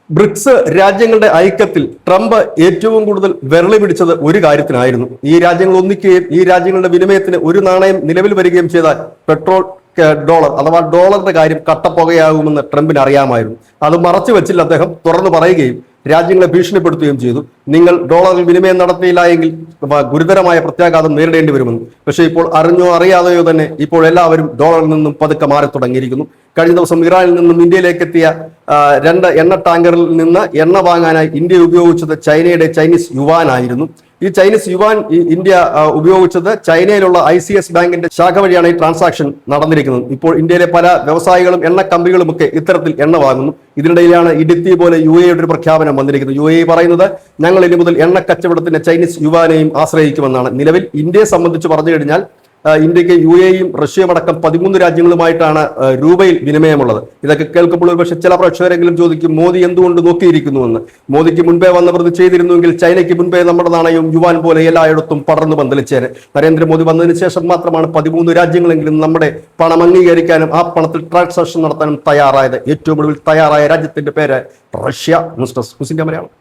BRICS രാജ്യങ്ങളുടെ ഐക്യത്തിൽ Trump ഏറ്റവും കൂടുതൽ വിരളി പിടിച്ചത് ഒരു കാര്യത്തിനായിരുന്നു. ഈ രാജ്യങ്ങൾ ഒന്നിക്കുകയും ഈ രാജ്യങ്ങളുടെ വിനിമയത്തിന് ഒരു നാണയം നിലവിൽ വരികയും ചെയ്താൽ പെട്രോൾ ഡോളർ അഥവാ ഡോളറിന്റെ കാര്യം കട്ടപ്പുകയാകുമെന്ന് ട്രംപിന് അറിയാമായിരുന്നു. അത് മറച്ചു വെച്ചില്ല, അദ്ദേഹം തുറന്നു പറയുകയും രാജ്യങ്ങളെ ഭീഷണിപ്പെടുത്തുകയും ചെയ്തു. നിങ്ങൾ ഡോളറിൽ വിനിമയം നടത്തിയില്ല എങ്കിൽ ഗുരുതരമായ പ്രത്യാഘാതം നേരിടേണ്ടി വരുമെന്ന്. പക്ഷേ ഇപ്പോൾ അറിഞ്ഞോ അറിയാതെയോ തന്നെ ഇപ്പോൾ എല്ലാവരും ഡോളറിൽ നിന്നും പതുക്കെ മാറി തുടങ്ങിയിരിക്കുന്നു. കഴിഞ്ഞ ദിവസം ഇറാനിൽ നിന്നും ഇന്ത്യയിലേക്ക് എത്തിയ 2 എണ്ണ ടാങ്കറിൽ നിന്ന് എണ്ണ വാങ്ങാനായി ഇന്ത്യ ഉപയോഗിച്ചത് ചൈനയുടെ ചൈനീസ് യുവാൻ ആയിരുന്നു. ഈ ചൈനീസ് യുവാൻ ഇന്ത്യ ഉപയോഗിച്ചത് ചൈനയിലുള്ള ICS ബാങ്കിന്റെ ശാഖ വഴിയാണ് ഈ ട്രാൻസാക്ഷൻ നടന്നിരിക്കുന്നത്. ഇപ്പോൾ ഇന്ത്യയിലെ പല വ്യവസായികളും എണ്ണ കമ്പനികളും ഒക്കെ ഇത്തരത്തിൽ എണ്ണ വാങ്ങുന്നു. ഇതിനിടയിലാണ് ഇടുത്തി പോലെ UAE ഒരു പ്രഖ്യാപനം വന്നിരിക്കുന്നത്. UAE പറയുന്നത് ഞങ്ങൾ ഇനി മുതൽ എണ്ണ കച്ചവടത്തിന് ചൈനീസ് യുവാനെയും ആശ്രയിക്കുമെന്നാണ്. നിലവിൽ ഇന്ത്യയെ സംബന്ധിച്ച് പറഞ്ഞു കഴിഞ്ഞാൽ ഇന്ത്യക്ക് UAEയും റഷ്യയും അടക്കം 13 രാജ്യങ്ങളുമായിട്ടാണ് രൂപയിൽ വിനിമയമുള്ളത്. ഇതൊക്കെ കേൾക്കുമ്പോൾ പക്ഷേ ചില പ്രേക്ഷകരെങ്കിലും ചോദിക്കും, മോദി എന്തുകൊണ്ട് നോക്കിയിരിക്കുന്നുവെന്ന്. മോദിക്ക് മുൻപേ വന്നവർ ചെയ്തിരുന്നുവെങ്കിൽ ചൈനയ്ക്ക് മുൻപേ നമ്മുടെ നാണയവും യുവാൻ പോലെ എല്ലായിടത്തും പടർന്നു പന്തലിച്ചേനെ. നരേന്ദ്രമോദി വന്നതിന് ശേഷം മാത്രമാണ് 13 രാജ്യങ്ങളെങ്കിലും നമ്മുടെ പണം അംഗീകരിക്കാനും ആ പണത്തിൽ ട്രാൻസാക്ഷൻ നടത്താനും തയ്യാറായത്. ഏറ്റവും ഒടുവിൽ തയ്യാറായ രാജ്യത്തിന്റെ പേര് റഷ്യ. News desk Malayalam.